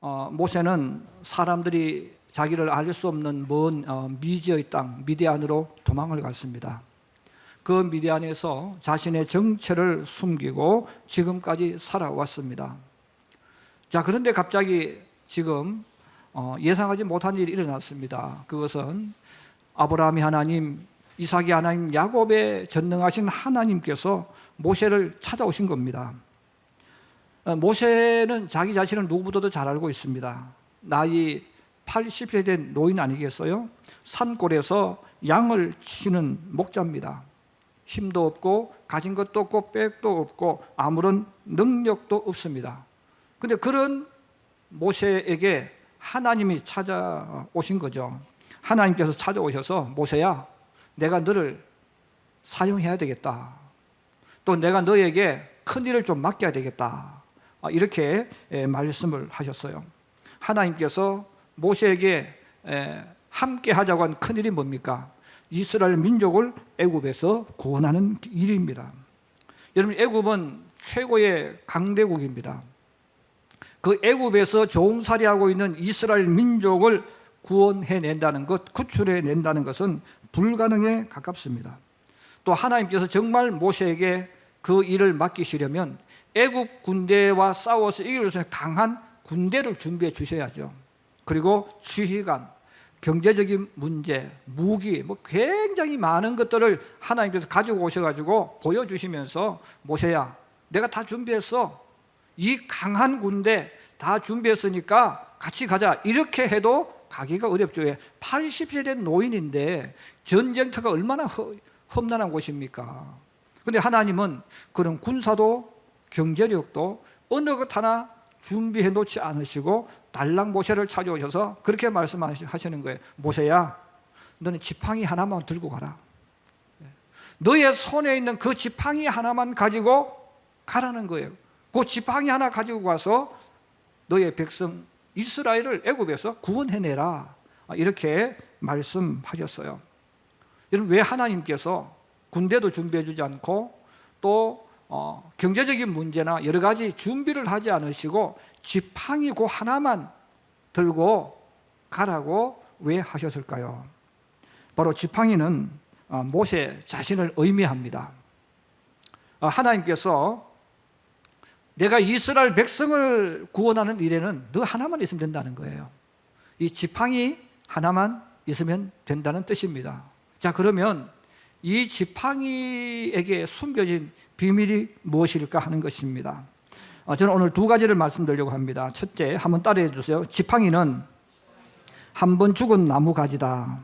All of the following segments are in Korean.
모세는 사람들이 자기를 알 수 없는 먼 미지의 땅 미디안으로 도망을 갔습니다. 그 미디안에서 자신의 정체를 숨기고 지금까지 살아왔습니다. 자, 그런데 갑자기 지금 예상하지 못한 일이 일어났습니다. 그것은 아브라함이 하나님, 이삭이 하나님, 야곱의 전능하신 하나님께서 모세를 찾아오신 겁니다. 모세는 자기 자신을 누구보다도 잘 알고 있습니다. 나이 80세 된 노인 아니겠어요? 산골에서 양을 치는 목자입니다. 힘도 없고 가진 것도 없고 백도 없고 아무런 능력도 없습니다. 그런데 그런 모세에게 하나님이 찾아오신 거죠. 하나님께서 찾아오셔서 모세야, 내가 너를 사용해야 되겠다. 또 내가 너에게 큰 일을 좀 맡겨야 되겠다. 이렇게 말씀을 하셨어요. 하나님께서 모세에게 함께 하자고 한 큰 일이 뭡니까? 이스라엘 민족을 애굽에서 구원하는 일입니다. 여러분, 애굽은 최고의 강대국입니다. 그 애굽에서 종살이하고 있는 이스라엘 민족을 구원해낸다는 것, 구출해낸다는 것은 불가능에 가깝습니다. 또 하나님께서 정말 모세에게 그 일을 맡기시려면 애굽 군대와 싸워서 이길 수 있는 강한 군대를 준비해 주셔야죠. 그리고 지휘관, 경제적인 문제, 무기, 굉장히 많은 것들을 하나님께서 가지고 오셔가지고 보여주시면서 모세야, 내가 다 준비했어. 이 강한 군대 다 준비했으니까 같이 가자. 이렇게 해도 가기가 어렵죠. 80세 된 노인인데 전쟁터가 얼마나 험난한 곳입니까? 그런데 하나님은 그런 군사도 경제력도 어느 것 하나 준비해 놓지 않으시고 달랑 모세를 찾아오셔서 그렇게 말씀하시는 거예요. 모세야, 너는 지팡이 하나만 들고 가라. 너의 손에 있는 그 지팡이 하나만 가지고 가라는 거예요. 그 지팡이 하나 가지고 가서 너의 백성 이스라엘을 애굽에서 구원해내라. 이렇게 말씀하셨어요. 여러분, 왜 하나님께서 군대도 준비해 주지 않고 또 경제적인 문제나 여러 가지 준비를 하지 않으시고 지팡이 그 하나만 들고 가라고 왜 하셨을까요? 바로 지팡이는 모세 자신을 의미합니다. 하나님께서 내가 이스라엘 백성을 구원하는 일에는 너 하나만 있으면 된다는 거예요. 이 지팡이 하나만 있으면 된다는 뜻입니다. 자, 그러면 이 지팡이에게 숨겨진 비밀이 무엇일까 하는 것입니다. 저는 오늘 두 가지를 말씀드리려고 합니다. 첫째, 한번 따라해 주세요. 지팡이는 한 번 죽은 나무 가지다.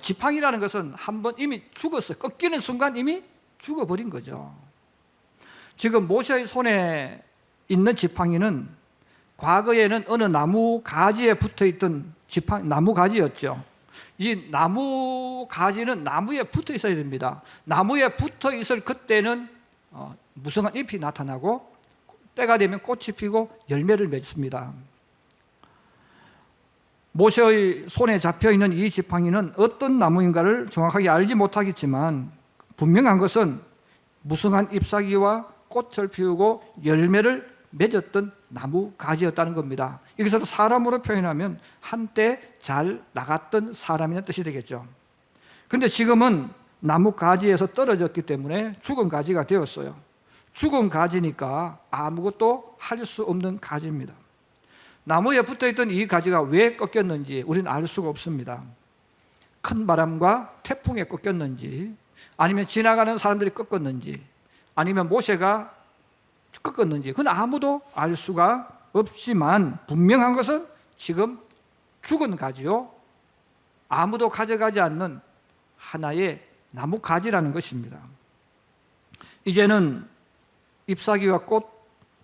지팡이라는 것은 한 번 이미 죽었어요. 꺾이는 순간 이미 죽어버린 거죠. 지금 모세의 손에 있는 지팡이는 과거에는 어느 나무 가지에 붙어있던 나무 가지였죠. 이 나무 가지는 나무에 붙어 있어야 됩니다. 나무에 붙어 있을 그때는 무성한 잎이 나타나고 때가 되면 꽃이 피고 열매를 맺습니다. 모세의 손에 잡혀있는 이 지팡이는 어떤 나무인가를 정확하게 알지 못하겠지만 분명한 것은 무성한 잎사귀와 꽃을 피우고 열매를 맺었던 나무 가지였다는 겁니다. 여기서 사람으로 표현하면 한때 잘 나갔던 사람이라는 뜻이 되겠죠. 그런데 지금은 나무 가지에서 떨어졌기 때문에 죽은 가지가 되었어요. 죽은 가지니까 아무것도 할 수 없는 가지입니다. 나무에 붙어있던 이 가지가 왜 꺾였는지 우리는 알 수가 없습니다. 큰 바람과 태풍에 꺾였는지, 아니면 지나가는 사람들이 꺾었는지, 아니면 모세가 꺾었는지, 그건 아무도 알 수가 없지만 분명한 것은 지금 죽은 가지요, 아무도 가져가지 않는 하나의 나무 가지라는 것입니다. 이제는 잎사귀와 꽃,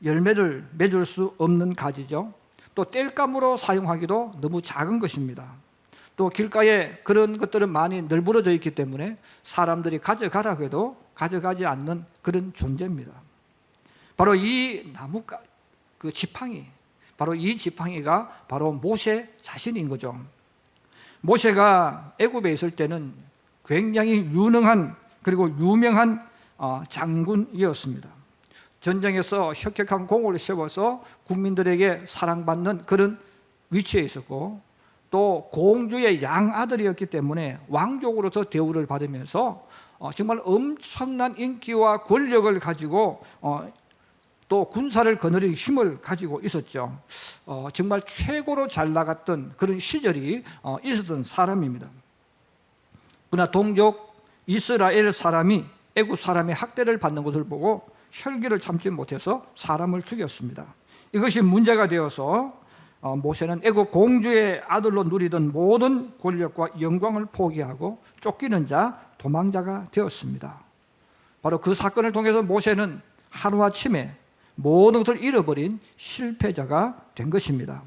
열매를 맺을 수 없는 가지죠. 또 땔감으로 사용하기도 너무 작은 것입니다. 또 길가에 그런 것들은 많이 널브러져 있기 때문에 사람들이 가져가라고 해도 가져가지 않는 그런 존재입니다. 바로 이 그 지팡이, 바로 이 지팡이가 바로 모세 자신인 거죠. 모세가 애굽에 있을 때는 굉장히 유능한 그리고 유명한 장군이었습니다. 전쟁에서 혁혁한 공을 세워서 국민들에게 사랑받는 그런 위치에 있었고, 또 공주의 양아들이었기 때문에 왕족으로서 대우를 받으면서 정말 엄청난 인기와 권력을 가지고 또 군사를 거느릴 힘을 가지고 있었죠. 정말 최고로 잘 나갔던 그런 시절이 있었던 사람입니다. 그러나 동족 이스라엘 사람이 애굽 사람의 학대를 받는 것을 보고 혈기를 참지 못해서 사람을 죽였습니다. 이것이 문제가 되어서 모세는 애굽 공주의 아들로 누리던 모든 권력과 영광을 포기하고 쫓기는 자, 도망자가 되었습니다. 바로 그 사건을 통해서 모세는 하루아침에 모든 것을 잃어버린 실패자가 된 것입니다.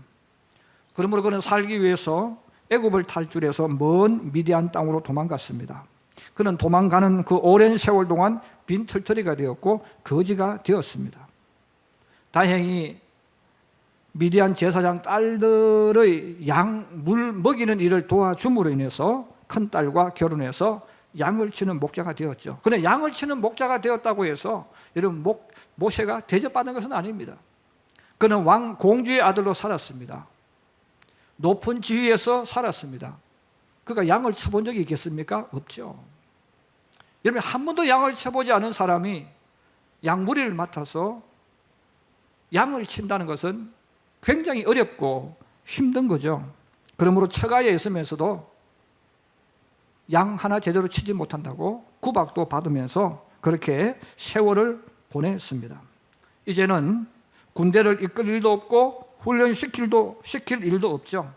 그러므로 그는 살기 위해서 애굽을 탈출해서 먼 미디안 땅으로 도망갔습니다. 그는 도망가는 그 오랜 세월 동안 빈털터리가 되었고 거지가 되었습니다. 다행히 미디안 제사장 딸들의 양 물 먹이는 일을 도와줌으로 인해서 큰딸과 결혼해서 양을 치는 목자가 되었죠. 그런데 양을 치는 목자가 되었다고 해서 여러분 모세가 대접받은 것은 아닙니다. 그는 왕 공주의 아들로 살았습니다. 높은 지위에서 살았습니다. 그가 양을 쳐본 적이 있겠습니까? 없죠. 여러분, 한 번도 양을 쳐보지 않은 사람이 양무리를 맡아서 양을 친다는 것은 굉장히 어렵고 힘든 거죠. 그러므로 처가에 있으면서도 양 하나 제대로 치지 못한다고 구박도 받으면서 그렇게 세월을 보냈습니다. 이제는 군대를 이끌 일도 없고 훈련시킬 일도 없죠.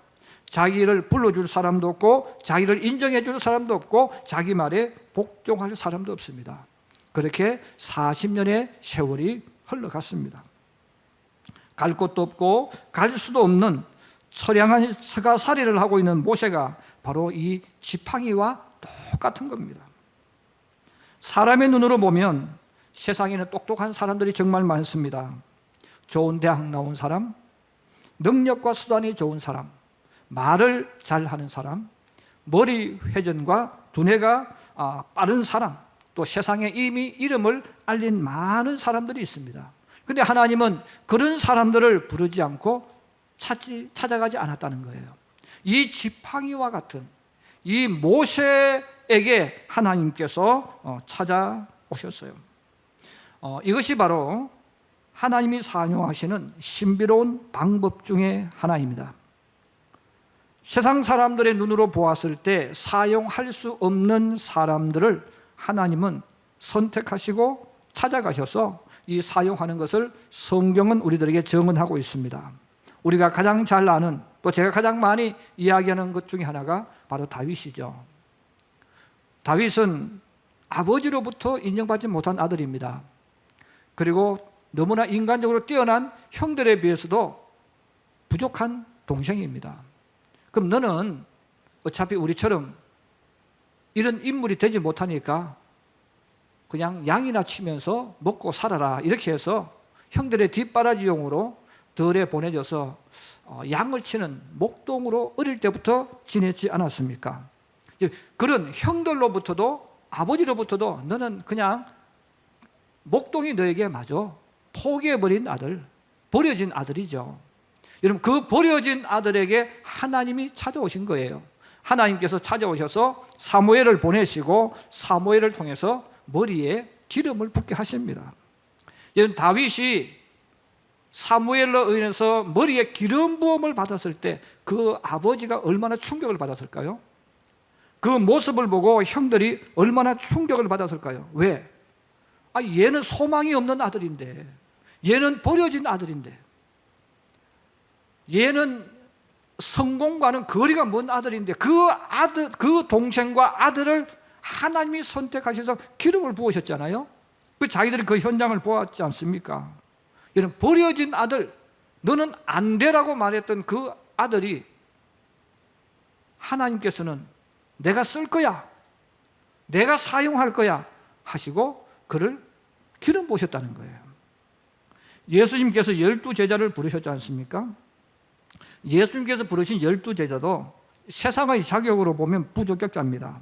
자기를 불러줄 사람도 없고 자기를 인정해줄 사람도 없고 자기 말에 복종할 사람도 없습니다. 그렇게 40년의 세월이 흘러갔습니다. 갈 곳도 없고 갈 수도 없는 처량한 처가살이를 하고 있는 모세가 바로 이 지팡이와 똑같은 겁니다. 사람의 눈으로 보면 세상에는 똑똑한 사람들이 정말 많습니다. 좋은 대학 나온 사람, 능력과 수단이 좋은 사람, 말을 잘하는 사람, 머리 회전과 두뇌가 빠른 사람, 또 세상에 이미 이름을 알린 많은 사람들이 있습니다. 그런데 하나님은 그런 사람들을 부르지 않고 찾아가지 않았다는 거예요. 이 지팡이와 같은 이 모세에게 하나님께서 찾아오셨어요. 이것이 바로 하나님이 사용하시는 신비로운 방법 중에 하나입니다. 세상 사람들의 눈으로 보았을 때 사용할 수 없는 사람들을 하나님은 선택하시고 찾아가셔서 이 사용하는 것을 성경은 우리들에게 증언하고 있습니다. 우리가 가장 잘 아는, 또 제가 가장 많이 이야기하는 것 중에 하나가 바로 다윗이죠. 다윗은 아버지로부터 인정받지 못한 아들입니다. 그리고 너무나 인간적으로 뛰어난 형들에 비해서도 부족한 동생입니다. 그럼 너는 어차피 우리처럼 이런 인물이 되지 못하니까 그냥 양이나 치면서 먹고 살아라, 이렇게 해서 형들의 뒷바라지용으로 덜에 보내줘서 양을 치는 목동으로 어릴 때부터 지냈지 않았습니까? 그런 형들로부터도, 아버지로부터도 너는 그냥 목동이 너에게 맞아, 포기해버린 아들, 버려진 아들이죠. 여러분, 그 버려진 아들에게 하나님이 찾아오신 거예요. 하나님께서 찾아오셔서 사무엘을 보내시고 사무엘을 통해서 머리에 기름을 붓게 하십니다. 여러분, 다윗이 사무엘로 인해서 머리에 기름 부음을 받았을 때 그 아버지가 얼마나 충격을 받았을까요? 그 모습을 보고 형들이 얼마나 충격을 받았을까요? 왜? 얘는 소망이 없는 아들인데, 얘는 버려진 아들인데, 얘는 성공과는 거리가 먼 아들인데 그 동생과 아들을 하나님이 선택하셔서 기름을 부으셨잖아요. 자기들이 그 현장을 보았지 않습니까? 여러분, 버려진 아들, 너는 안 되라고 말했던 그 아들이 하나님께서는 내가 쓸 거야, 내가 사용할 거야 하시고 그를 기름 부으셨다는 거예요. 예수님께서 12제자를 부르셨지 않습니까? 예수님께서 부르신 12제자도 세상의 자격으로 보면 부적격자입니다.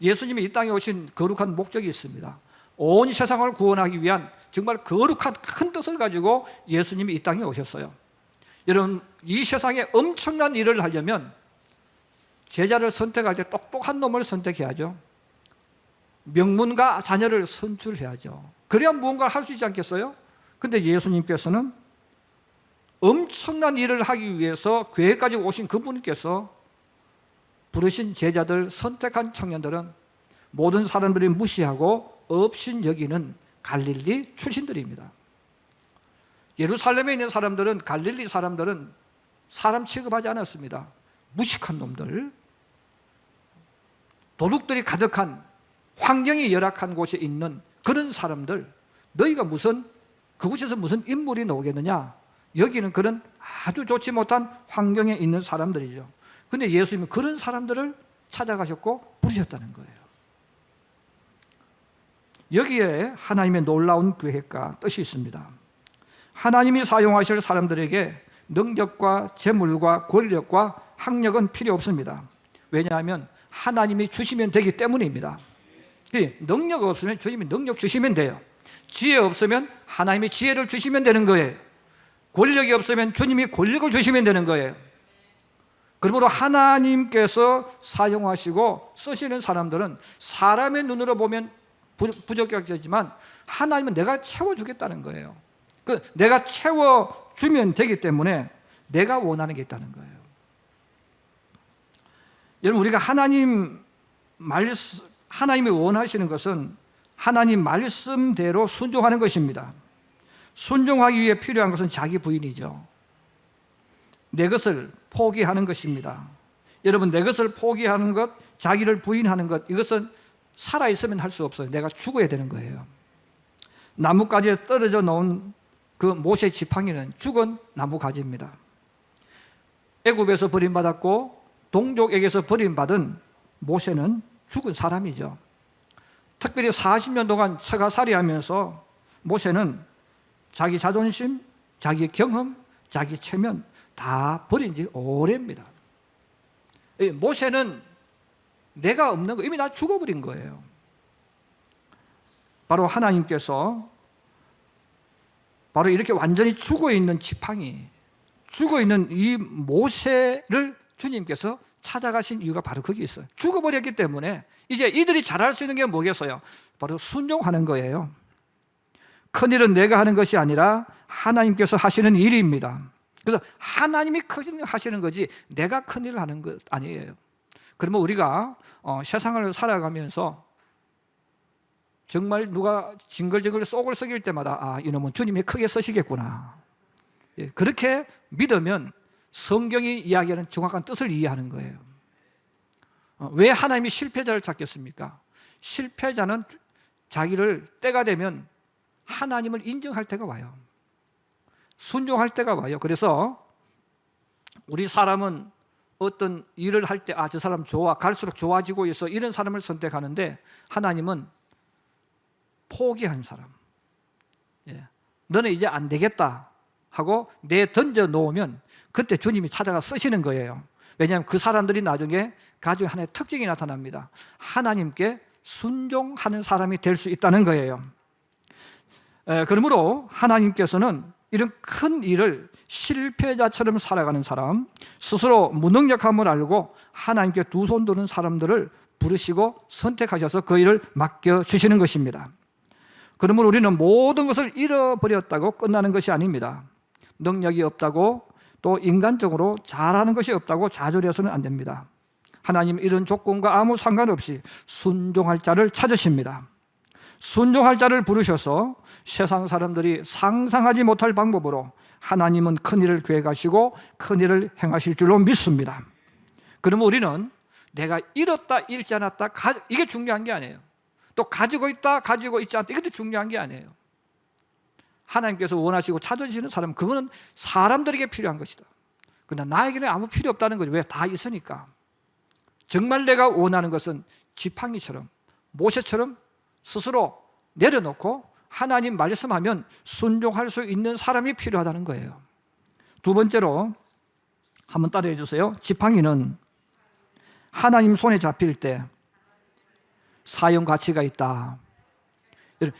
예수님이 이 땅에 오신 거룩한 목적이 있습니다. 온 세상을 구원하기 위한 정말 거룩한 큰 뜻을 가지고 예수님이 이 땅에 오셨어요. 여러분, 이 세상에 엄청난 일을 하려면 제자를 선택할 때 똑똑한 놈을 선택해야죠. 명문가 자녀를 선출해야죠. 그래야 무언가를 할 수 있지 않겠어요? 근데 예수님께서는 엄청난 일을 하기 위해서 교회까지 오신 그분께서 부르신 제자들, 선택한 청년들은 모든 사람들이 무시하고 업신 여기는 갈릴리 출신들입니다. 예루살렘에 있는 사람들은, 갈릴리 사람들은 사람 취급하지 않았습니다. 무식한 놈들, 도둑들이 가득한, 환경이 열악한 곳에 있는 그런 사람들, 너희가 무슨 그곳에서 무슨 인물이 나오겠느냐? 여기는 그런 아주 좋지 못한 환경에 있는 사람들이죠. 근데 예수님은 그런 사람들을 찾아가셨고 부르셨다는 거예요. 여기에 하나님의 놀라운 계획과 뜻이 있습니다. 하나님이 사용하실 사람들에게 능력과 재물과 권력과 학력은 필요 없습니다. 왜냐하면 하나님이 주시면 되기 때문입니다. 능력 없으면 주님이 능력 주시면 돼요. 지혜 없으면 하나님이 지혜를 주시면 되는 거예요. 권력이 없으면 주님이 권력을 주시면 되는 거예요. 그러므로 하나님께서 사용하시고 쓰시는 사람들은 사람의 눈으로 보면 부적격이지만 하나님은 내가 채워주겠다는 거예요. 내가 채워주면 되기 때문에 내가 원하는 게 있다는 거예요. 여러분, 우리가 하나님이 원하시는 것은 하나님 말씀대로 순종하는 것입니다. 순종하기 위해 필요한 것은 자기 부인이죠. 내 것을 포기하는 것입니다. 여러분, 내 것을 포기하는 것, 자기를 부인하는 것, 이것은 살아있으면 할 수 없어요. 내가 죽어야 되는 거예요. 나뭇가지에 떨어져 놓은 그 모세 지팡이는 죽은 나뭇가지입니다. 애굽에서 버림받았고 동족에게서 버림받은 모세는 죽은 사람이죠. 특별히 40년 동안 처가살이하면서 모세는 자기 자존심, 자기 경험, 자기 체면 다 버린 지 오래입니다. 모세는 내가 없는 거, 이미 나 죽어버린 거예요. 바로 하나님께서 바로 이렇게 완전히 죽어있는 지팡이, 죽어있는 이 모세를 주님께서 찾아가신 이유가 바로 거기 있어요. 죽어버렸기 때문에 이제 이들이 잘할 수 있는 게 뭐겠어요? 바로 순종하는 거예요. 큰일은 내가 하는 것이 아니라 하나님께서 하시는 일입니다. 그래서 하나님이 큰일을 하시는 거지 내가 큰일을 하는 것 아니에요. 그러면 우리가 세상을 살아가면서 정말 누가 징글징글 속을 썩일 때마다 이놈은 주님이 크게 쓰시겠구나, 그렇게 믿으면 성경이 이야기하는 정확한 뜻을 이해하는 거예요. 왜 하나님이 실패자를 찾겠습니까? 실패자는 자기를 때가 되면 하나님을 인정할 때가 와요. 순종할 때가 와요. 그래서 우리 사람은 어떤 일을 할 때 저 사람 좋아, 갈수록 좋아지고 있어, 이런 사람을 선택하는데 하나님은 포기한 사람, 너는 이제 안 되겠다 하고 내 던져 놓으면 그때 주님이 찾아가 쓰시는 거예요. 왜냐하면 그 사람들이 나중에 가지고 하나의 특징이 나타납니다. 하나님께 순종하는 사람이 될 수 있다는 거예요. 그러므로 하나님께서는 이런 큰 일을 실패자처럼 살아가는 사람, 스스로 무능력함을 알고 하나님께 두 손 드는 사람들을 부르시고 선택하셔서 그 일을 맡겨주시는 것입니다. 그러므로 우리는 모든 것을 잃어버렸다고 끝나는 것이 아닙니다. 능력이 없다고 또 인간적으로 잘하는 것이 없다고 좌절해서는 안 됩니다. 하나님은 이런 조건과 아무 상관없이 순종할 자를 찾으십니다. 순종할 자를 부르셔서 세상 사람들이 상상하지 못할 방법으로 하나님은 큰일을 계획하시고 큰일을 행하실 줄로 믿습니다. 그러면 우리는 내가 잃었다 잃지 않았다 이게 중요한 게 아니에요. 또 가지고 있다 가지고 있지 않다 이것도 중요한 게 아니에요. 하나님께서 원하시고 찾으시는 사람, 그거는 사람들에게 필요한 것이다. 그러나 나에게는 아무 필요 없다는 거죠. 왜? 다 있으니까. 정말 내가 원하는 것은 지팡이처럼, 모세처럼 스스로 내려놓고 하나님 말씀하면 순종할 수 있는 사람이 필요하다는 거예요. 두 번째로 한번 따라해 주세요. 지팡이는 하나님 손에 잡힐 때 사용 가치가 있다.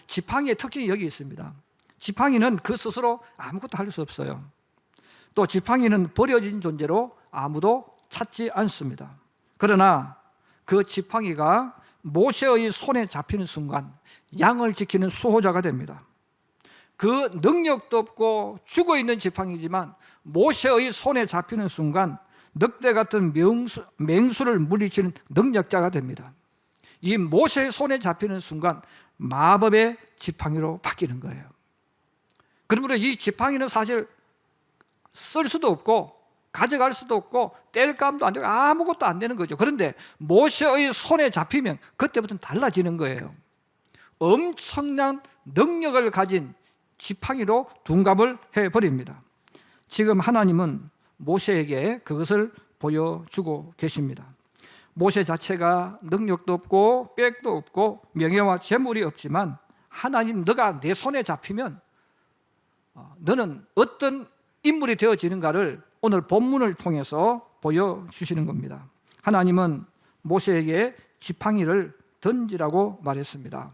지팡이의 특징이 여기 있습니다. 지팡이는 그 스스로 아무것도 할 수 없어요. 또 지팡이는 버려진 존재로 아무도 찾지 않습니다. 그러나 그 지팡이가 모세의 손에 잡히는 순간 양을 지키는 수호자가 됩니다. 그 능력도 없고 죽어있는 지팡이지만 모세의 손에 잡히는 순간 늑대 같은 맹수를 물리치는 능력자가 됩니다. 이 모세의 손에 잡히는 순간 마법의 지팡이로 바뀌는 거예요. 그러므로 이 지팡이는 사실 쓸 수도 없고 가져갈 수도 없고 뗄감도 안 되고 아무것도 안 되는 거죠. 그런데 모세의 손에 잡히면 그때부터는 달라지는 거예요. 엄청난 능력을 가진 지팡이로 둔갑을 해버립니다. 지금 하나님은 모세에게 그것을 보여주고 계십니다. 모세 자체가 능력도 없고 빽도 없고 명예와 재물이 없지만 하나님, 너가 내 손에 잡히면 너는 어떤 인물이 되어지는가를 오늘 본문을 통해서 보여주시는 겁니다. 하나님은 모세에게 지팡이를 던지라고 말했습니다.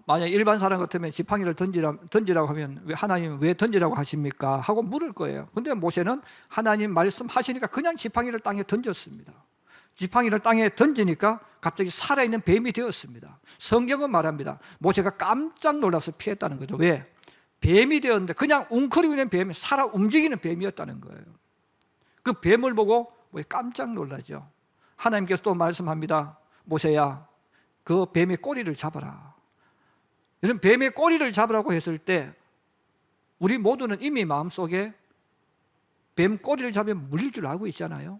만약 일반 사람 같으면 지팡이를 던지라고 하면 하나님 왜 던지라고 하십니까? 하고 물을 거예요. 근데 모세는 하나님 말씀하시니까 그냥 지팡이를 땅에 던졌습니다. 지팡이를 땅에 던지니까 갑자기 살아있는 뱀이 되었습니다. 성경은 말합니다. 모세가 깜짝 놀라서 피했다는 거죠. 왜? 뱀이 되었는데 그냥 웅크리고 있는 뱀이 살아 움직이는 뱀이었다는 거예요. 그 뱀을 보고 깜짝 놀라죠. 하나님께서 또 말씀합니다. 모세야, 그 뱀의 꼬리를 잡아라. 이런 뱀의 꼬리를 잡으라고 했을 때 우리 모두는 이미 마음속에 뱀 꼬리를 잡으면 물릴 줄 알고 있잖아요.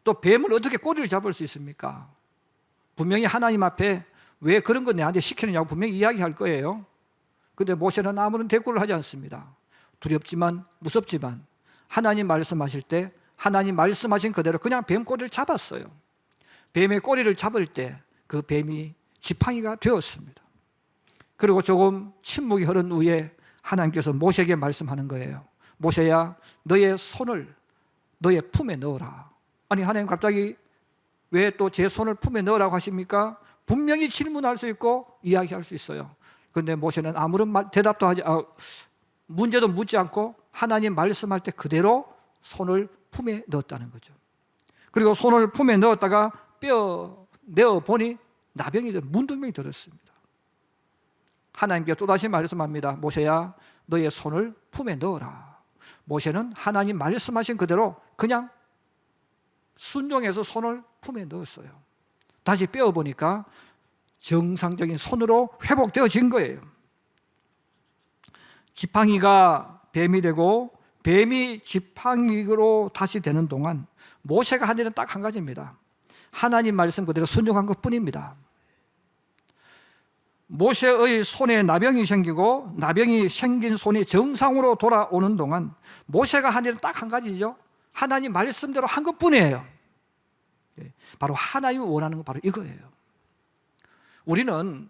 또 뱀을 어떻게 꼬리를 잡을 수 있습니까? 분명히 하나님 앞에 왜 그런 거 내한테 시키느냐고 분명히 이야기할 거예요. 그런데 모세는 아무런 대꾸를 하지 않습니다. 두렵지만 무섭지만 하나님 말씀하실 때 하나님 말씀하신 그대로 그냥 뱀 꼬리를 잡았어요. 뱀의 꼬리를 잡을 때 그 뱀이 지팡이가 되었습니다. 그리고 조금 침묵이 흐른 후에 하나님께서 모세에게 말씀하는 거예요. 모세야, 너의 손을 너의 품에 넣어라. 아니, 하나님 갑자기 왜 또 제 손을 품에 넣으라고 하십니까? 분명히 질문할 수 있고 이야기할 수 있어요. 그런데 모세는 아무런 대답도 문제도 묻지 않고 하나님 말씀할 때 그대로 손을 품에 넣었다는 거죠. 그리고 손을 품에 넣었다가 내어보니 나병이 문둥병이 들었습니다. 하나님께 또다시 말씀합니다. 모세야, 너의 손을 품에 넣어라. 모세는 하나님 말씀하신 그대로 그냥 순종해서 손을 품에 넣었어요. 다시 빼어보니까 정상적인 손으로 회복되어진 거예요. 지팡이가 뱀이 되고 뱀이 지팡이로 다시 되는 동안 모세가 한 일은 딱 한 가지입니다. 하나님 말씀 그대로 순종한 것뿐입니다. 모세의 손에 나병이 생기고 나병이 생긴 손이 정상으로 돌아오는 동안 모세가 한 일은 딱 한 가지죠. 하나님 말씀대로 한 것뿐이에요. 바로 하나님이 원하는 건 바로 이거예요. 우리는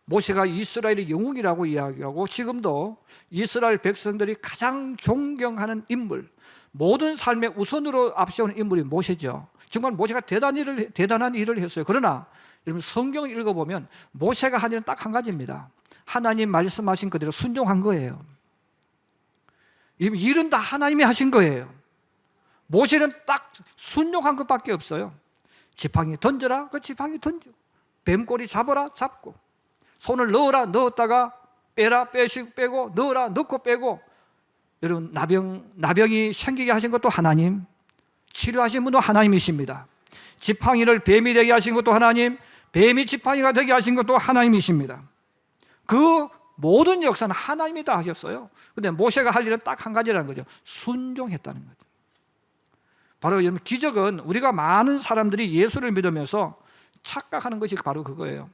모세가 이스라엘의 영웅이라고 이야기하고 지금도 이스라엘 백성들이 가장 존경하는 인물, 모든 삶의 우선으로 앞세우는 인물이 모세죠. 정말 모세가 대단한 일을 했어요. 그러나 여러분 성경을 읽어보면 모세가 한 일은 딱 한 가지입니다. 하나님 말씀하신 그대로 순종한 거예요. 일은 다 하나님이 하신 거예요. 모세는 딱 순종한 것밖에 없어요. 지팡이 던져라, 그 지팡이 던져. 뱀꼬리 잡아라, 잡고. 손을 넣어라, 넣었다가 빼라, 빼고, 넣어라, 넣고 빼고. 여러분 나병이 생기게 하신 것도 하나님, 치료하신 분도 하나님이십니다. 지팡이를 뱀이 되게 하신 것도 하나님, 뱀이 지팡이가 되게 하신 것도 하나님이십니다. 그 모든 역사는 하나님이 다 하셨어요. 그런데 모세가 할 일은 딱 한 가지라는 거죠. 순종했다는 거죠. 바로 여러분 기적은 우리가 많은 사람들이 예수를 믿으면서 착각하는 것이 바로 그거예요.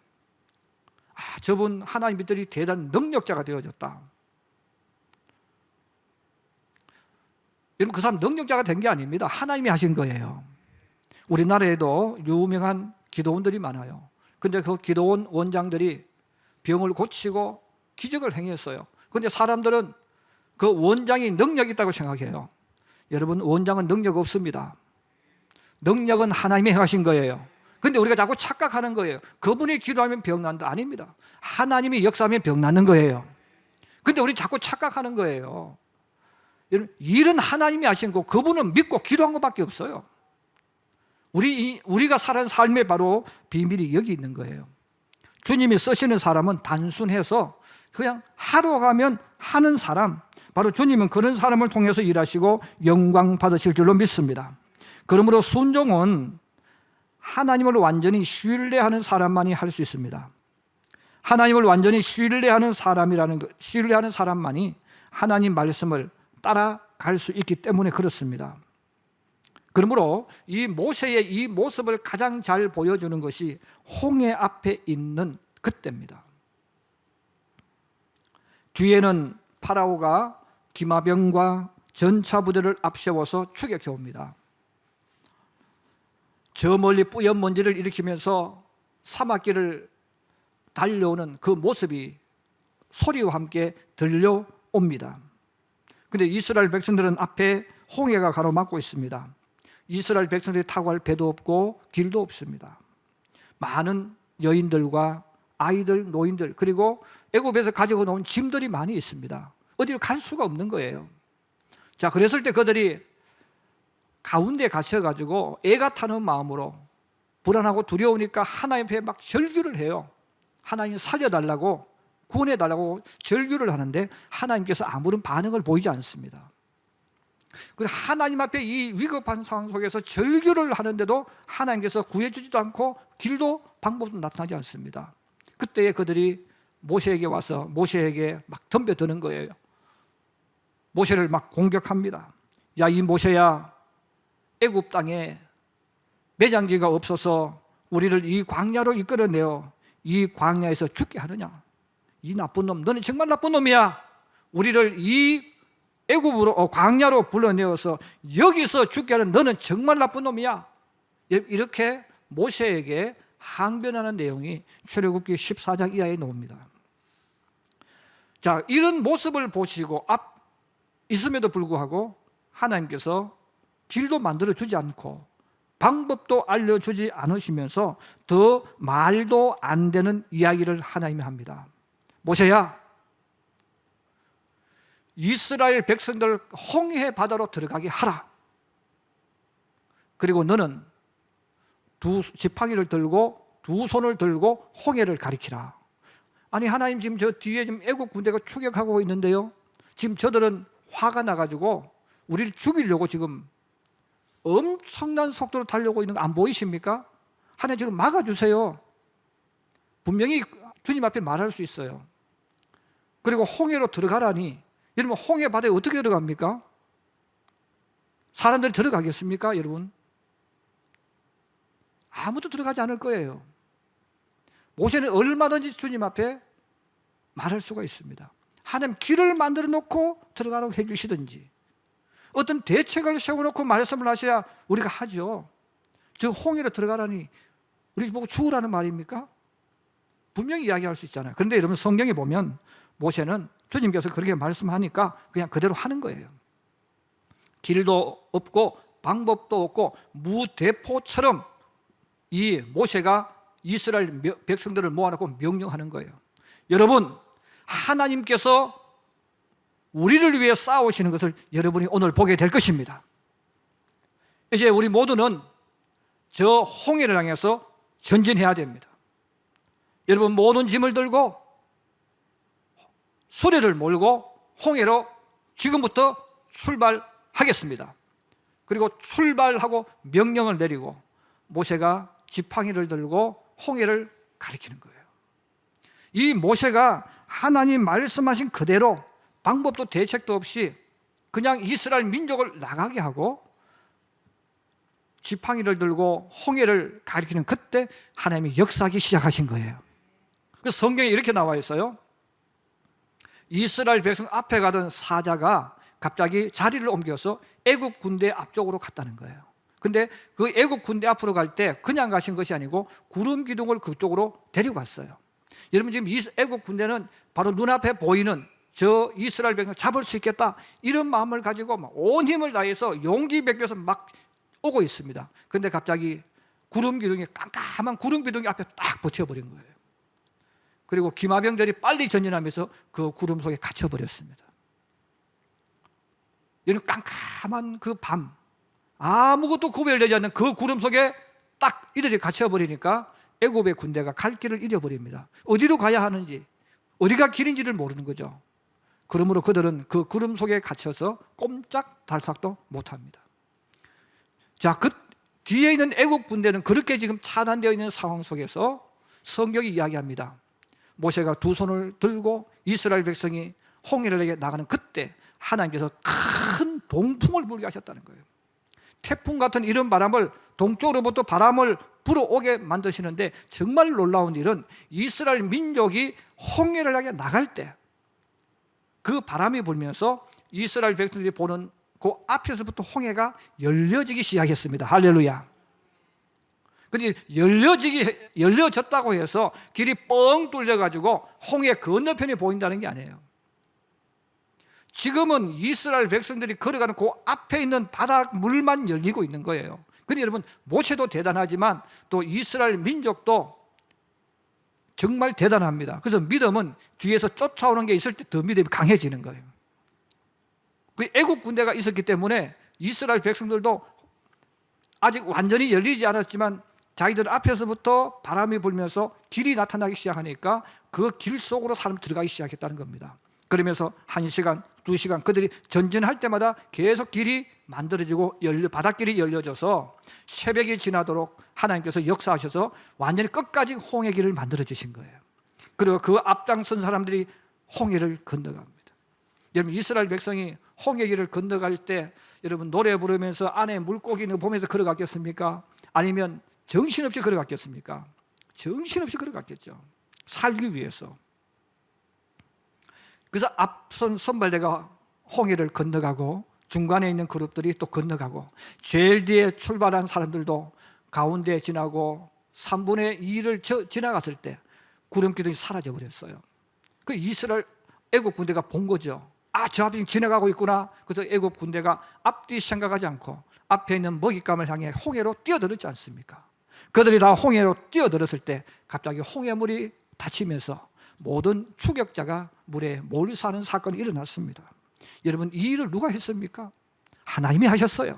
저분 하나님 믿더니 대단한 능력자가 되어졌다. 여러분 그 사람 능력자가 된 게 아닙니다. 하나님이 하신 거예요. 우리나라에도 유명한 기도원들이 많아요. 근데 그 기도원 원장들이 병을 고치고 기적을 행했어요. 그런데 사람들은 그 원장이 능력이 있다고 생각해요. 여러분 원장은 능력 없습니다. 능력은 하나님이 하신 거예요. 근데 우리가 자꾸 착각하는 거예요. 그분이 기도하면 병난다. 아닙니다. 하나님이 역사하면 병나는 거예요. 근데 우리 자꾸 착각하는 거예요. 일은 하나님이 하신 거, 그분은 믿고 기도한 것밖에 없어요. 우리가 사는 삶에 바로 비밀이 여기 있는 거예요. 주님이 쓰시는 사람은 단순해서 그냥 하러 가면 하는 사람, 바로 주님은 그런 사람을 통해서 일하시고 영광 받으실 줄로 믿습니다. 그러므로 순종은 하나님을 완전히 신뢰하는 사람만이 할 수 있습니다. 하나님을 완전히 신뢰하는 사람만이 하나님 말씀을 따라갈 수 있기 때문에 그렇습니다. 그러므로 이 모세의 이 모습을 가장 잘 보여주는 것이 홍해 앞에 있는 그때입니다. 뒤에는 파라오가 기마병과 전차 부대를 앞세워서 추격해 옵니다. 저 멀리 뿌연 먼지를 일으키면서 사막길을 달려오는 그 모습이 소리와 함께 들려옵니다. 그런데 이스라엘 백성들은 앞에 홍해가 가로막고 있습니다. 이스라엘 백성들이 타고 갈 배도 없고 길도 없습니다. 많은 여인들과 아이들, 노인들, 그리고 애굽에서 가지고 나온 짐들이 많이 있습니다. 어디로 갈 수가 없는 거예요. 자, 그랬을 때 그들이 가운데 갇혀가지고 애가 타는 마음으로 불안하고 두려우니까 하나님 앞에 막 절규를 해요. 하나님 살려달라고, 구원해달라고 절규를 하는데 하나님께서 아무런 반응을 보이지 않습니다. 하나님 앞에 이 위급한 상황 속에서 절규를 하는데도 하나님께서 구해주지도 않고 길도 방법도 나타나지 않습니다. 그때에 그들이 모세에게 와서 모세에게 막 덤벼드는 거예요. 모세를 막 공격합니다. 야, 이 모세야, 애굽 땅에 매장지가 없어서 우리를 이 광야로 이끌어내어 이 광야에서 죽게 하느냐? 이 나쁜 놈, 너는 정말 나쁜 놈이야. 우리를 이 애굽으로 광야로 불러내어서 여기서 죽게 하는 너는 정말 나쁜 놈이야. 이렇게 모세에게 항변하는 내용이 출애굽기 14장 이하에 나옵니다. 자, 이런 모습을 보시고 있음에도 불구하고 하나님께서 길도 만들어 주지 않고 방법도 알려주지 않으시면서 더 말도 안 되는 이야기를 하나님이 합니다. 모세야, 이스라엘 백성들 홍해 바다로 들어가게 하라. 그리고 너는 두 지팡이를 들고 두 손을 들고 홍해를 가리키라. 아니, 하나님 지금 저 뒤에 지금 애국 군대가 추격하고 있는데요, 지금 저들은 화가 나가지고 우리를 죽이려고 지금 엄청난 속도로 달려오고 있는 거 안 보이십니까? 하나님 지금 막아주세요. 분명히 주님 앞에 말할 수 있어요. 그리고 홍해로 들어가라니, 여러분 홍해 바다에 어떻게 들어갑니까? 사람들이 들어가겠습니까, 여러분? 아무도 들어가지 않을 거예요. 모세는 얼마든지 주님 앞에 말할 수가 있습니다. 하나님 길을 만들어 놓고 들어가라고 해주시든지 어떤 대책을 세워놓고 말씀을 하셔야 우리가 하죠. 저 홍해로 들어가라니 우리 보고 죽으라는 말입니까? 분명히 이야기할 수 있잖아요. 그런데 여러분 성경에 보면 모세는 주님께서 그렇게 말씀하니까 그냥 그대로 하는 거예요. 길도 없고 방법도 없고 무대포처럼 이 모세가 이스라엘 백성들을 모아놓고 명령하는 거예요. 여러분, 하나님께서 우리를 위해 싸우시는 것을 여러분이 오늘 보게 될 것입니다. 이제 우리 모두는 저 홍해를 향해서 전진해야 됩니다. 여러분 모든 짐을 들고 수레를 몰고 홍해로 지금부터 출발하겠습니다. 그리고 출발하고 명령을 내리고 모세가 지팡이를 들고 홍해를 가리키는 거예요. 이 모세가 하나님 말씀하신 그대로 방법도 대책도 없이 그냥 이스라엘 민족을 나가게 하고 지팡이를 들고 홍해를 가리키는 그때 하나님이 역사하기 시작하신 거예요. 그래서 성경에 이렇게 나와 있어요. 이스라엘 백성 앞에 가던 사자가 갑자기 자리를 옮겨서 애굽 군대 앞쪽으로 갔다는 거예요. 근데 그 애굽 군대 앞으로 갈 때 그냥 가신 것이 아니고 구름 기둥을 그쪽으로 데려갔어요. 여러분 지금 이 애굽 군대는 바로 눈앞에 보이는 저 이스라엘 백성을 잡을 수 있겠다 이런 마음을 가지고 온 힘을 다해서 용기 베껴서 막 오고 있습니다. 그런데 갑자기 구름 기둥이 깜깜한 구름 기둥이 앞에 딱 붙여버린 거예요. 그리고 기마병들이 빨리 전진하면서 그 구름 속에 갇혀버렸습니다. 이런 깜깜한 그 밤, 아무것도 구별되지 않는 그 구름 속에 딱 이들이 갇혀버리니까 애굽의 군대가 갈 길을 잃어버립니다. 어디로 가야 하는지, 어디가 길인지를 모르는 거죠. 그러므로 그들은 그 구름 속에 갇혀서 꼼짝달싹도 못합니다. 자, 그 뒤에 있는 애국 군대는 그렇게 지금 차단되어 있는 상황 속에서 성경이 이야기합니다. 모세가 두 손을 들고 이스라엘 백성이 홍해를 나가는 그때 하나님께서 큰 동풍을 불게 하셨다는 거예요. 태풍 같은 이런 바람을, 동쪽으로부터 바람을 불어오게 만드시는데, 정말 놀라운 일은 이스라엘 민족이 홍해를 향해 나갈 때 그 바람이 불면서 이스라엘 백성들이 보는 그 앞에서부터 홍해가 열려지기 시작했습니다. 할렐루야. 근데 열려졌다고 해서 길이 뻥 뚫려가지고 홍해 건너편이 보인다는 게 아니에요. 지금은 이스라엘 백성들이 걸어가는 그 앞에 있는 바닥 물만 열리고 있는 거예요. 그런데 여러분, 모세도 대단하지만 또 이스라엘 민족도 정말 대단합니다. 그래서 믿음은 뒤에서 쫓아오는 게 있을 때 더 믿음이 강해지는 거예요. 그 애국 군대가 있었기 때문에 이스라엘 백성들도 아직 완전히 열리지 않았지만 자기들 앞에서부터 바람이 불면서 길이 나타나기 시작하니까 그 길 속으로 사람 들어가기 시작했다는 겁니다. 그러면서 1시간, 2시간 그들이 전진할 때마다 계속 길이 만들어지고 바닷길이 열려져서 새벽이 지나도록 하나님께서 역사하셔서 완전히 끝까지 홍해 길을 만들어 주신 거예요. 그리고 그 앞장선 사람들이 홍해를 건너갑니다. 여러분, 이스라엘 백성이 홍해 길을 건너갈 때 여러분 노래 부르면서 안에 물고기는 보면서 걸어갔겠습니까? 아니면 정신없이 걸어갔겠습니까? 정신없이 걸어갔겠죠. 살기 위해서. 그래서 앞선 선발대가 홍해를 건너가고 중간에 있는 그룹들이 또 건너가고 제일 뒤에 출발한 사람들도 가운데 지나고 3분의 2를 지나갔을 때 구름 기둥이 사라져 버렸어요. 그 이스라엘 애국 군대가 본 거죠. 아, 저 앞에 지나가고 있구나. 그래서 애국 군대가 앞뒤 생각하지 않고 앞에 있는 먹잇감을 향해 홍해로 뛰어들었지 않습니까? 그들이 다 홍해로 뛰어들었을 때 갑자기 홍해물이 닫히면서 모든 추격자가 물에 몰사하는 사건이 일어났습니다. 여러분, 이 일을 누가 했습니까? 하나님이 하셨어요.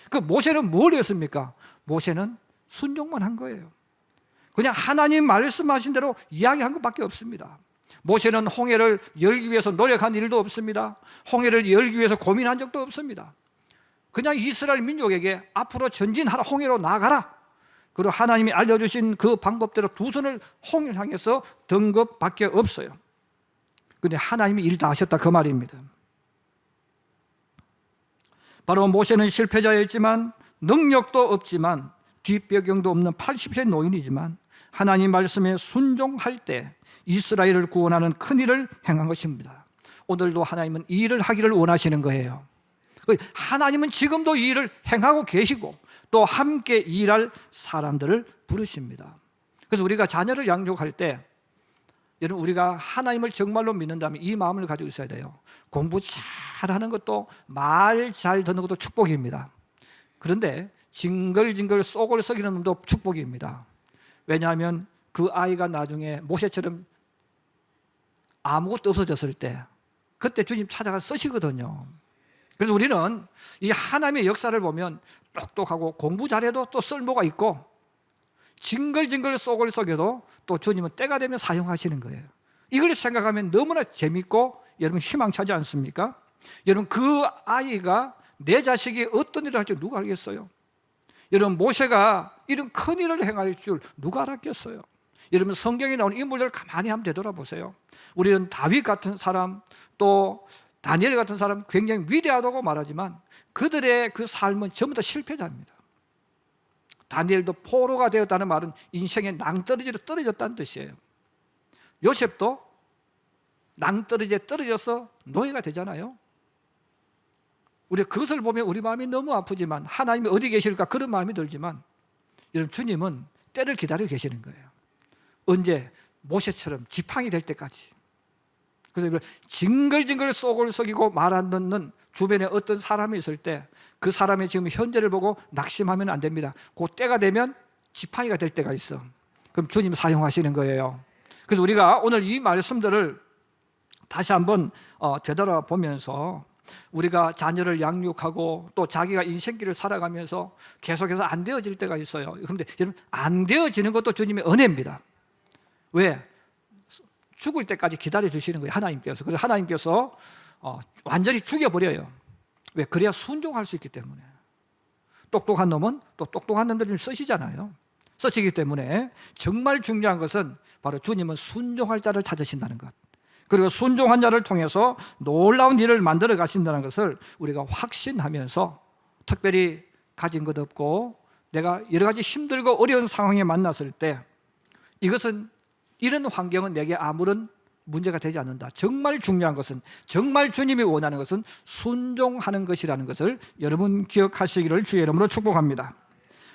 그 모세는 뭘 했습니까? 모세는 순종만 한 거예요. 그냥 하나님 말씀하신 대로 이야기한 것밖에 없습니다. 모세는 홍해를 열기 위해서 노력한 일도 없습니다. 홍해를 열기 위해서 고민한 적도 없습니다. 그냥 이스라엘 민족에게 앞으로 전진하라, 홍해로 나가라. 그리고 하나님이 알려주신 그 방법대로 두 손을 홍해를 향해서 든 것밖에 없어요. 그런데 하나님이 일 다 하셨다, 그 말입니다. 바로 모세는 실패자였지만, 능력도 없지만, 뒷배경도 없는 80세 노인이지만 하나님 말씀에 순종할 때 이스라엘을 구원하는 큰 일을 행한 것입니다. 오늘도 하나님은 이 일을 하기를 원하시는 거예요. 하나님은 지금도 이 일을 행하고 계시고 또 함께 일할 사람들을 부르십니다. 그래서 우리가 자녀를 양육할 때, 여러분, 우리가 하나님을 정말로 믿는다면 이 마음을 가지고 있어야 돼요. 공부 잘하는 것도, 말 잘 듣는 것도 축복입니다. 그런데 징글징글 속을 썩이는 놈도 축복입니다. 왜냐하면 그 아이가 나중에 모세처럼 아무것도 없어졌을 때 그때 주님 찾아가서 쓰시거든요. 그래서 우리는 이 하나님의 역사를 보면 똑똑하고 공부 잘해도 또 쓸모가 있고, 징글징글 속을 썩여도 또 주님은 때가 되면 사용하시는 거예요. 이걸 생각하면 너무나 재밌고 여러분 희망차지 않습니까? 여러분, 그 아이가 내 자식이 어떤 일을 할지 누가 알겠어요? 여러분, 모세가 이런 큰 일을 행할 줄 누가 알았겠어요? 여러분, 성경에 나오는 인물들을 가만히 한번 되돌아보세요. 우리는 다윗 같은 사람, 또 다니엘 같은 사람 굉장히 위대하다고 말하지만 그들의 그 삶은 전부 다 실패자입니다. 다니엘도 포로가 되었다는 말은 인생의 낭떠러지로 떨어졌다는 뜻이에요. 요셉도 낭떠러지에 떨어져서 노예가 되잖아요. 우리가 그것을 보면 우리 마음이 너무 아프지만, 하나님이 어디 계실까 그런 마음이 들지만, 여러분, 주님은 때를 기다리고 계시는 거예요. 언제? 모세처럼 지팡이 될 때까지. 그래서 징글징글 속을 썩이고 말 안 듣는 주변에 어떤 사람이 있을 때 그 사람의 지금 현재를 보고 낙심하면 안 됩니다. 그 때가 되면 지팡이가 될 때가 있어. 그럼 주님 사용하시는 거예요. 그래서 우리가 오늘 이 말씀들을 다시 한번 되돌아보면서 우리가 자녀를 양육하고 또 자기가 인생길을 살아가면서 계속해서 안 되어질 때가 있어요. 그런데 여러분, 안 되어지는 것도 주님의 은혜입니다. 왜? 죽을 때까지 기다려 주시는 거예요, 하나님께서. 그래서 하나님께서 완전히 죽여버려요. 왜? 그래야 순종할 수 있기 때문에. 똑똑한 놈은 또 똑똑한 놈들을 쓰시잖아요. 쓰시기 때문에 정말 중요한 것은 바로 주님은 순종할 자를 찾으신다는 것, 그리고 순종한 자를 통해서 놀라운 일을 만들어 가신다는 것을 우리가 확신하면서, 특별히 가진 것 없고 내가 여러 가지 힘들고 어려운 상황에 만났을 때 이런 환경은 내게 아무런 문제가 되지 않는다. 정말 중요한 것은, 정말 주님이 원하는 것은 순종하는 것이라는 것을 여러분 기억하시기를 주의 이름으로 축복합니다.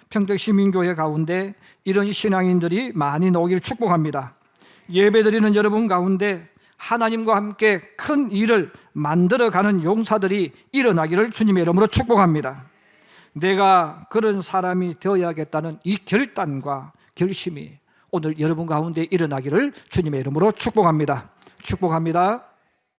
평택시민교회 가운데 이런 신앙인들이 많이 나오기를 축복합니다. 예배드리는 여러분 가운데 하나님과 함께 큰 일을 만들어가는 용사들이 일어나기를 주님의 이름으로 축복합니다. 내가 그런 사람이 되어야겠다는 이 결단과 결심이 오늘 여러분 가운데 일어나기를 주님의 이름으로 축복합니다. 축복합니다.